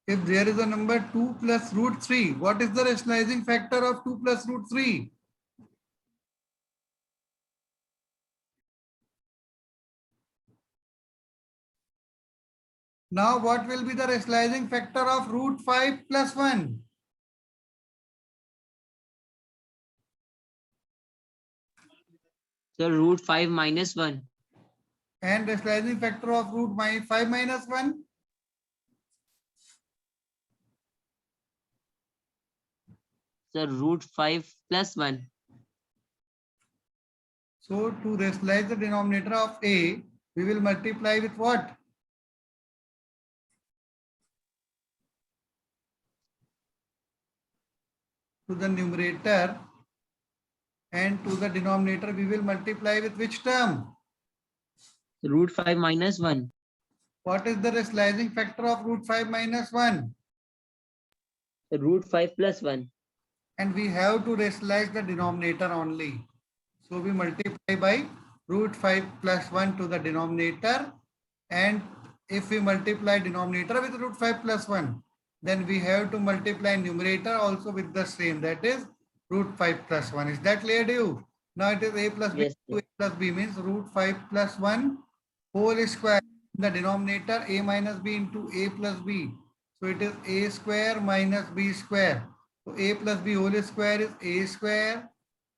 If there is a number 2 plus root 3, what is the rationalizing factor of 2 plus root 3? Now what will be the rationalizing factor of root 5 plus 1? So root 5 minus 1. And rationalizing factor of root 5 minus 1? So root 5 plus 1. So to rationalize the denominator of a, we will multiply with what? To the numerator, and to the denominator we will multiply with which term? Root 5 minus 1. What is the rationalizing factor of root 5 minus 1? So root 5 plus 1. And we have to rationalize the denominator only. So we multiply by root 5 plus 1 to the denominator, and if we multiply denominator with root 5 plus 1, then we have to multiply numerator also with the same, that is root 5 plus 1. Is that clear to you? Now it is a plus b, Yes, a plus b means root 5 plus 1 whole square. In the denominator a minus b into a plus b. So it is a square minus b square. So a plus b whole square is a square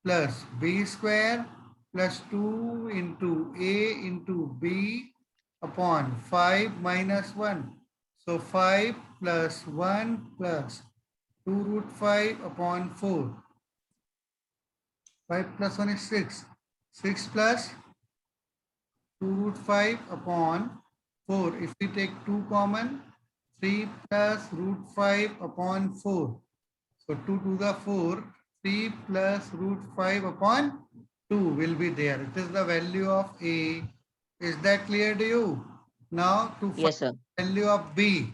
plus b square plus 2 into a into b upon 5 minus 1. So 5 plus 1 plus 2 root 5 upon 4. 5 plus 1 is 6. 6 plus 2 root 5 upon 4. If we take 2 common, 3 plus root 5 upon 4. So 2 to the 4, 3 plus root 5 upon 2 will be there. It is the value of A. Is that clear to you? Now to find yes, sir. the value of B,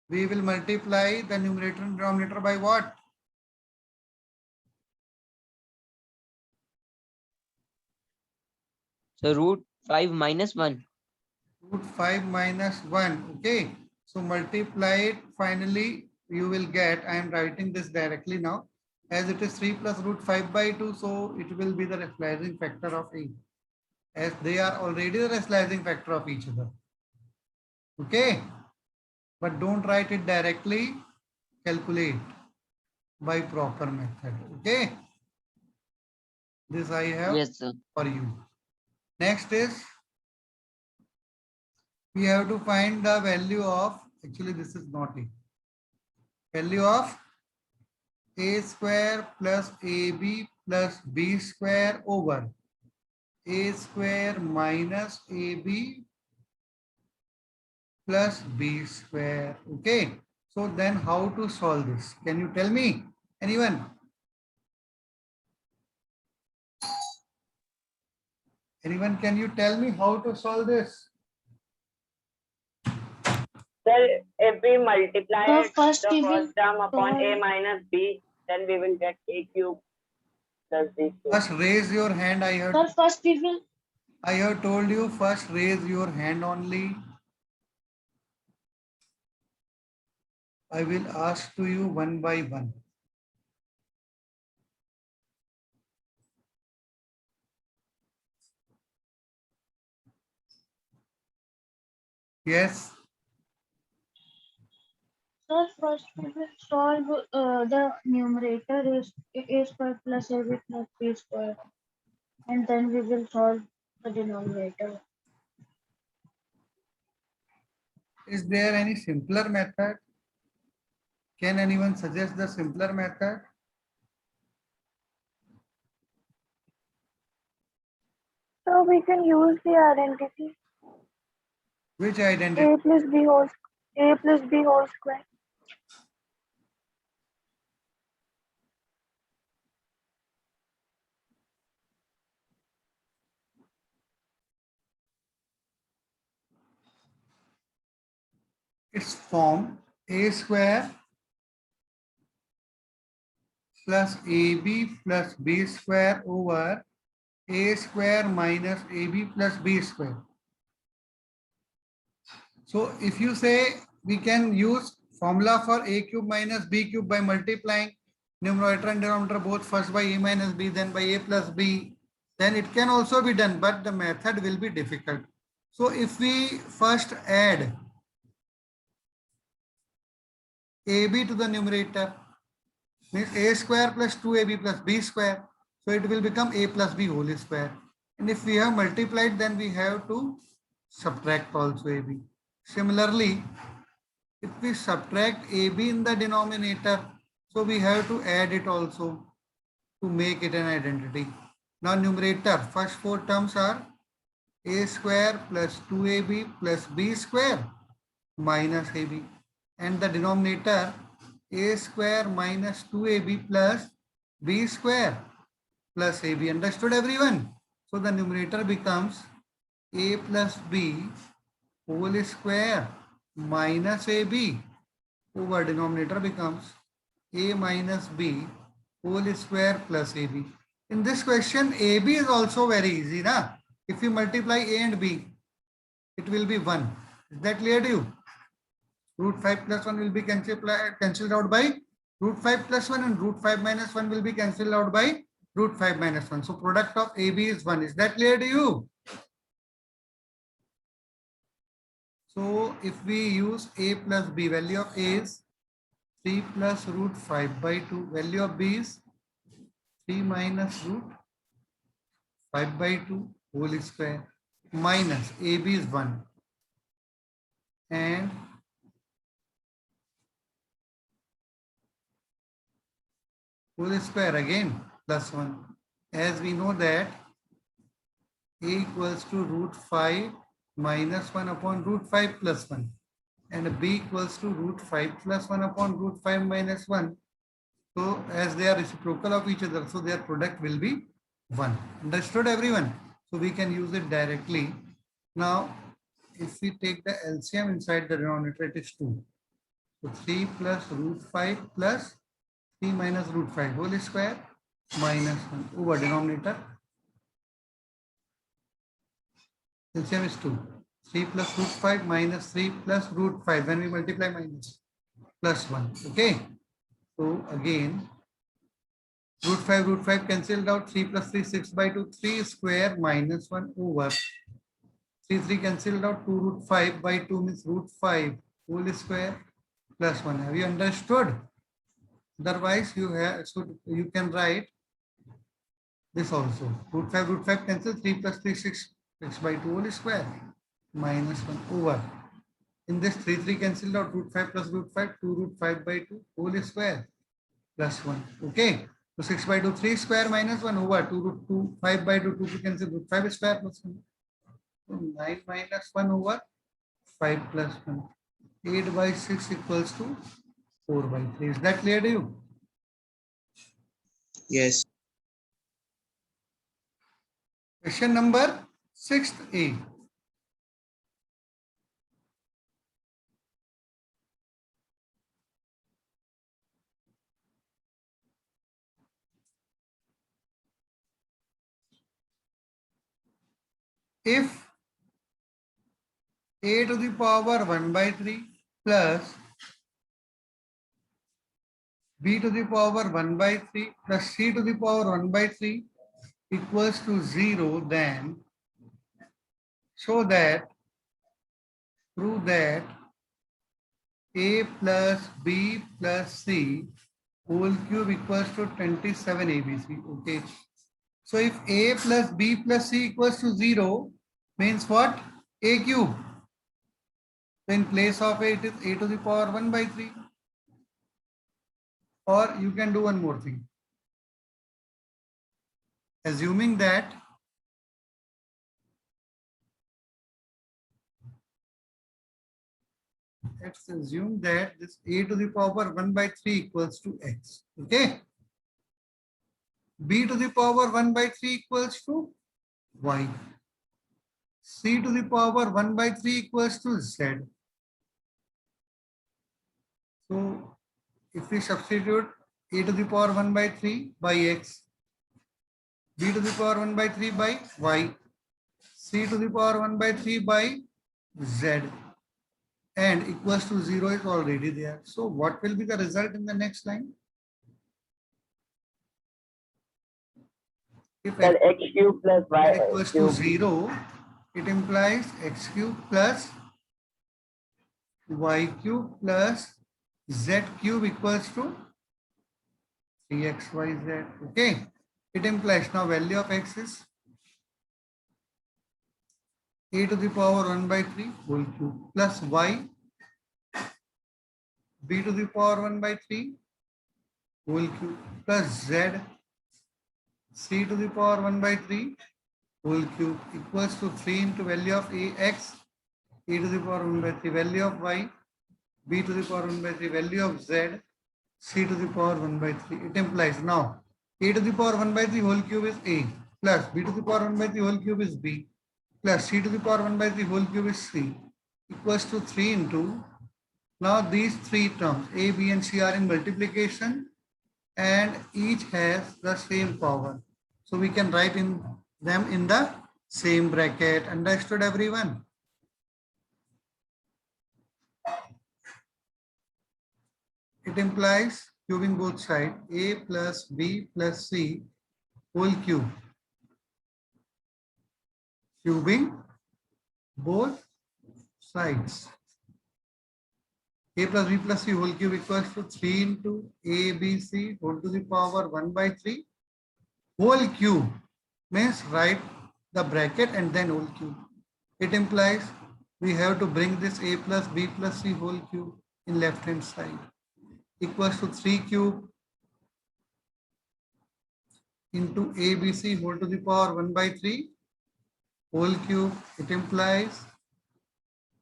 we will multiply the numerator and denominator by what? So root 5 minus 1. Root 5 minus 1. Okay. So multiply it. Finally, you will get, I am writing this directly now. As it is 3 plus root 5 by 2, so it will be the rationalizing factor of A, as they are already the rationalizing factor of each other. Okay. But don't write it directly. Calculate by proper method. Okay. This I have Yes, sir. for you. Next is, we have to find the value of, actually this is not it. Value of a square plus ab plus b square over a square minus ab plus b square. Okay. So then how to solve this? Can you tell me? Anyone? Anyone, can you tell me how to solve this? Sir, if we multiply So first the we will first term upon a solve- minus b, then we will get a cube plus b cube. First raise your hand. Sir, first we will I have told you, first raise your hand only. I will ask to you one by one. Yes. So first we will solve the numerator is a square plus ab plus b square, and then we will solve the denominator. Is there any simpler method? Can anyone suggest the simpler method? So we can use the identity Which identity? a plus b whole square. Its form a square plus ab plus b square over a square minus ab plus b square. So if you say we can use formula for a cube minus b cube by multiplying numerator and denominator both first by a minus b, then by a plus b. Then it can also be done, but the method will be difficult. So if we first add ab to the numerator, means a square plus 2ab plus b square. So it will become a plus b whole square. And if we have multiplied, then we have to subtract also ab. Similarly, if we subtract ab in the denominator, so we have to add it also to make it an identity. Now numerator, first four terms are a square plus 2ab plus b square minus ab. And the denominator, a square minus 2ab plus b square plus ab. Understood everyone? So the numerator becomes a plus b whole square minus ab over denominator becomes a minus b whole square plus ab. In this question, ab is also very easy. Na? If you multiply a and b, it will be 1. Is that clear to you? Root 5 plus 1 will be cancelled out by root 5 plus 1, and root 5 minus 1 will be cancelled out by root 5 minus 1. So product of AB is 1. Is that clear to you? So if we use a plus b, value of a is 3 plus root 5 by 2. Value of b is 3 minus root 5 by 2 whole square minus ab is 1. And whole square again plus 1. As we know that a equals to root 5 minus 1 upon root 5 plus 1, and b equals to root 5 plus 1 upon root 5 minus 1. So as they are reciprocal of each other, so their product will be 1. Understood everyone? So we can use it directly. Now if we take the LCM inside the denominator, it is 2. So 3 plus root 5 plus 3 minus root 5 whole square minus 1 over denominator. LCM is 2. 3 plus root 5 minus 3 plus root 5. When we multiply, minus plus 1. Okay. So again, root 5 cancelled out. 3 plus 3, 6 by 2. 3 square minus 1 over 3 cancelled out. 2 root 5 by 2 means root 5 whole square plus 1. Have you understood? Otherwise, you can write this also. Root 5 cancel. 3 plus 3, 6 by 2 whole square minus 1 over. In this 3 cancelled out. Root 5 plus root 5, 2 root 5 by 2 whole square plus 1. Okay. So 6 by 2, 3 square minus 1 over 2 root 2, 5 by 2, 2 to cancel root 5 square plus 1. So 9 minus 1 over 5 plus 1. 8 by 6 equals to 4 by 3. Is that clear to you? Yes. Question number 6A. If a to the power 1 by 3 plus b to the power 1 by 3 plus c to the power 1 by 3 equals to 0, then show that, prove that a plus b plus c whole cube equals to 27 ABC. Okay. So if a plus b plus c equals to 0, means what? A cube. So in place of a, it is a to the power 1 by 3. Or you can do one more thing. Assuming that let's assume that this a to the power 1 by 3 equals to x. Okay. B to the power 1 by 3 equals to y. C to the power 1 by 3 equals to z. So if we substitute a to the power 1 by 3 by x, b to the power 1 by 3 by y, c to the power 1 by 3 by z, and equals to 0 is already there. So what will be the result in the next line? If Sir, x cube plus y equals to cube. 0, it implies x cube plus y cube plus z cube equals to 3xyz. Okay. It implies now value of x is a to the power 1 by 3 whole cube plus y b to the power 1 by 3 whole cube plus z c to the power 1 by 3 whole cube equals to 3 into value of a x e to the power 1 by 3 value of y b to the power 1 by 3 value of z c to the power 1 by 3. It implies now a to the power 1 by 3 whole cube is a plus b to the power 1 by 3 whole cube is b plus c to the power 1 by 3 whole cube is c equals to 3 into, now these three terms a, b and c are in multiplication and each has the same power. So we can write in them in the same bracket. Understood everyone? It implies cubing both sides a plus b plus c whole cube. Cubing both sides. A plus b plus c whole cube equals to 3 into a, b, c whole to the power 1 by 3 whole cube means write the bracket and then whole cube. It implies we have to bring this a plus b plus c whole cube in left hand side equals to 3 cube into a, b, c whole to the power 1 by 3 whole cube. It implies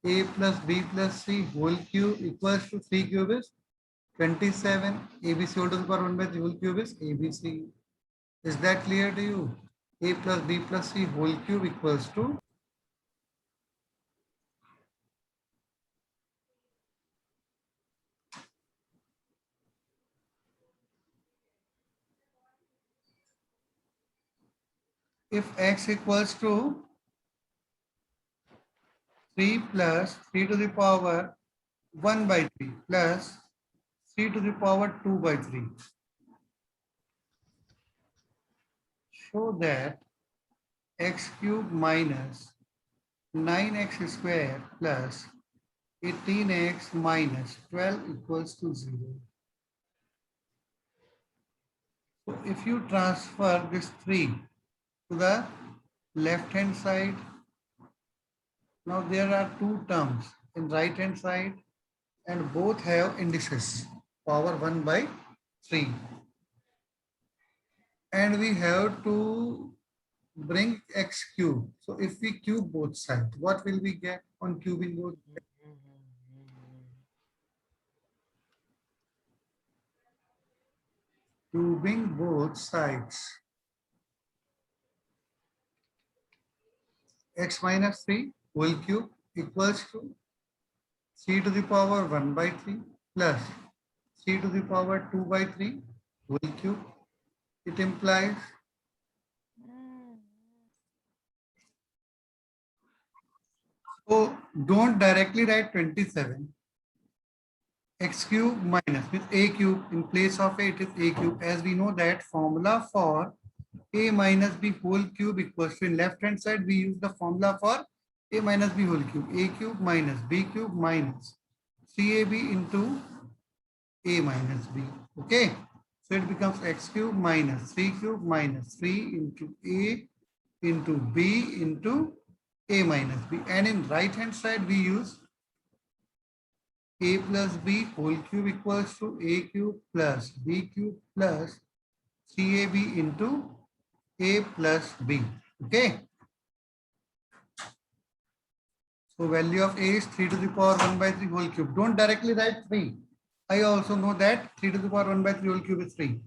a plus b plus c whole cube equals to 3 cube is 27. ABC whole to the power 1 by 3 whole cube is ABC. Is that clear to you? A plus b plus c whole cube equals to if x equals to 3 plus 3 to the power 1 by 3 plus 3 to the power 2 by 3. Show that x cube minus 9x square plus 18x minus 12 equals to 0. So if you transfer this 3 to the left hand side, now there are two terms in right hand side and both have indices power 1 by 3. And we have to bring x cube. So if we cube both sides, what will we get on cubing both? Cubing both sides. X minus 3 whole cube equals to 3 to the power 1 by 3 plus 3 to the power 2 by 3 whole cube. It implies so don't directly write 27. X cube minus with a cube in place of a, it is a cube, as we know that formula for a minus b whole cube equals to, in left hand side we use the formula for a minus b whole cube, a cube minus b cube minus 3ab into a minus b. Okay, so it becomes x cube minus 3 cube minus 3 into a into b into a minus b, and in right hand side we use a plus b whole cube equals to a cube plus b cube plus 3ab into a plus b. Okay. So value of a is 3 to the power 1 by 3 whole cube. Don't directly write 3. I also know that 3 to the power 1 by 3 whole cube is 3.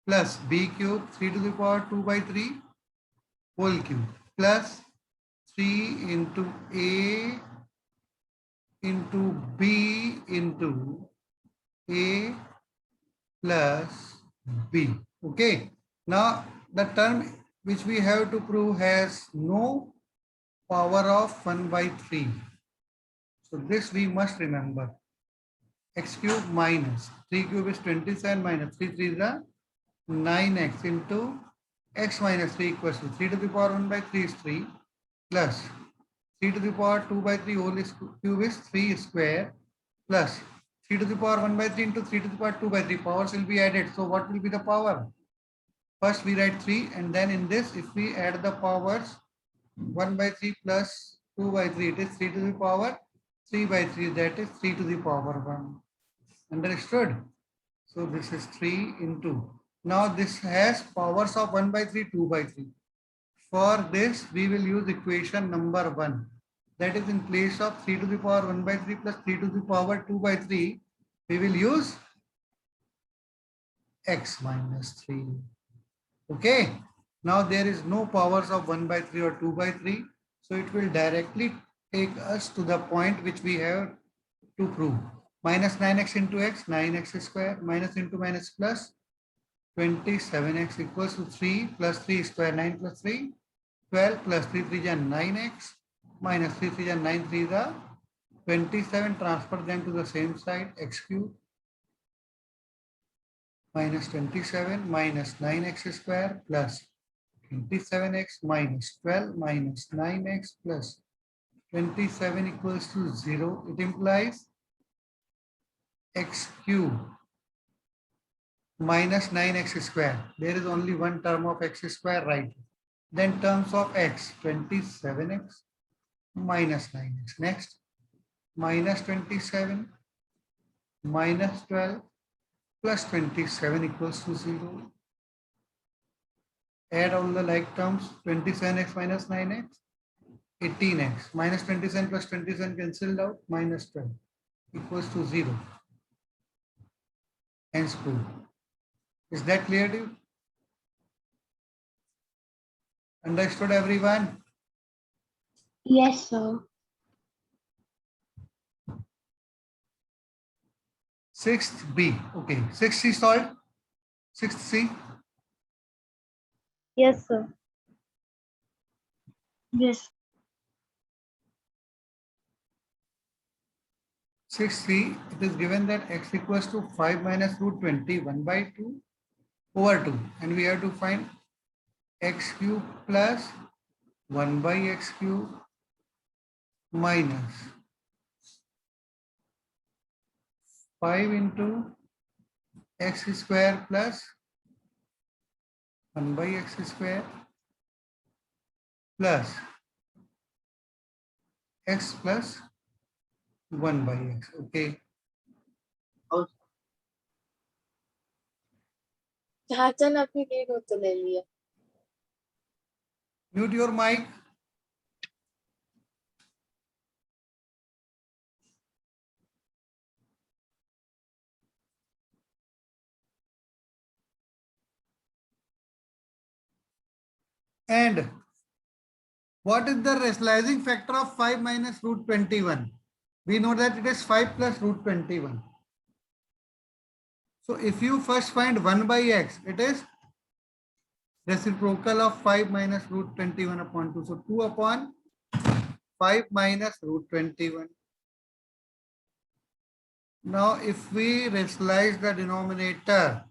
Plus b cube 3 to the power 2 by 3 whole cube plus 3 into a into b into a plus b. Okay. Now the term which we have to prove has no power of 1 by 3. So this we must remember. X cube minus 3 cube is 27 minus 3 3 is the 9x into x minus 3 equals to 3 to the power 1 by 3 is 3 plus 3 to the power 2 by 3 whole cube is 3 square plus 3 to the power 1 by 3 into 3 to the power 2 by 3. Powers will be added. So what will be the power? First we write 3 and then in this if we add the powers 1 by 3 plus 2 by 3 it is 3 to the power 3 by 3 that is 3 to the power 1. Understood? So this is 3 into. Now this has powers of 1 by 3, 2 by 3. For this we will use equation number 1. That is in place of 3 to the power 1 by 3 plus 3 to the power 2 by 3. We will use x minus 3. Okay. Now there is no powers of 1 by 3 or 2 by 3. So it will directly take us to the point which we have to prove. Minus 9x into x, 9x square, minus into minus plus 27x equals to 3 plus 3 square, 9 plus 3, 12 plus 3 3 is 9x, minus 3 3 is 9 3 is 27, transfer them to the same side, x cube minus 27 minus 9x square plus 27x minus 12 minus 9x plus 27 equals to 0. It implies x cube minus 9x square. There is only one term of x square, right? Then terms of x, 27x minus 9x. Next, minus 27 minus 12 plus 27 equals to 0. Add all the like terms, 27x minus 9x, 18x, minus 27 plus 27 cancelled out, minus 12 equals to 0. Hence proof. Is that clear to you? Understood everyone? Yes, sir. 6th B. Okay. 6th C solved? 6th C? Yes, sir. Yes. 6th C, it is given that x equals to 5 minus root 21 by 2 over 2. And we have to find x cube plus 1 by x cube minus 5 into x square plus 1 by x square plus x plus 1 by x. Okay. चाचा ने अपनी date हो तो ले लिया. Mute your mic. And what is the rationalizing factor of 5 minus root 21? We know that it is 5 plus root 21. So if you first find 1 by x, it is reciprocal of 5 minus root 21 upon 2. So 2 upon 5 minus root 21. Now if we rationalize the denominator,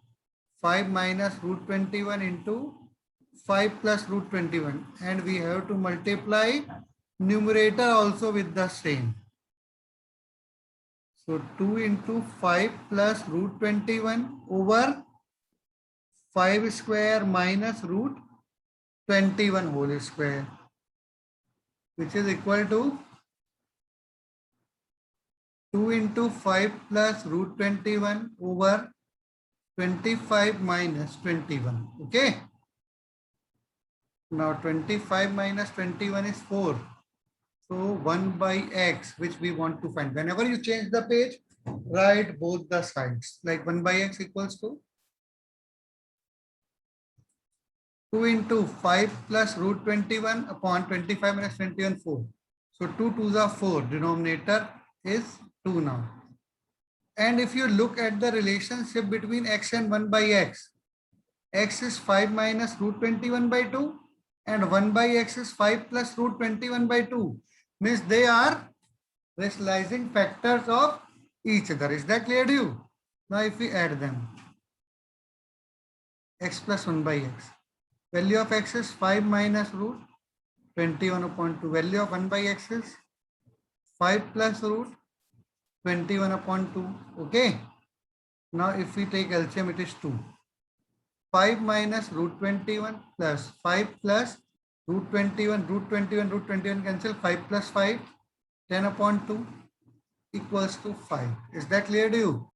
5 minus root 21 into 5 plus root 21, and we have to multiply numerator also with the same. So 2 into 5 plus root 21 over 5 square minus root 21 whole square, which is equal to 2 into 5 plus root 21 over 25 minus 21. Okay. Now 25 minus 21 is 4. So 1 by x, which we want to find. Whenever you change the page, write both the sides. Like 1 by x equals to 2 into 5 plus root 21 upon 25 minus 21, 4. So 2 2s are 4. Denominator is 2 now. And if you look at the relationship between x and 1 by x is 5 minus root 21 by 2 and 1 by x is 5 plus root 21 by 2. Means they are rationalizing factors of each other. Is that clear to you? Now if we add them, x plus 1 by x. Value of x is 5 minus root 21 upon 2. Value of 1 by x is 5 plus root 21 upon 2. Okay. Now if we take LCM, it is 2. 5 minus root 21 plus 5 plus root 21, root 21, root 21 cancel, 5 plus 5, 10 upon 2 equals to 5. Is that clear to you?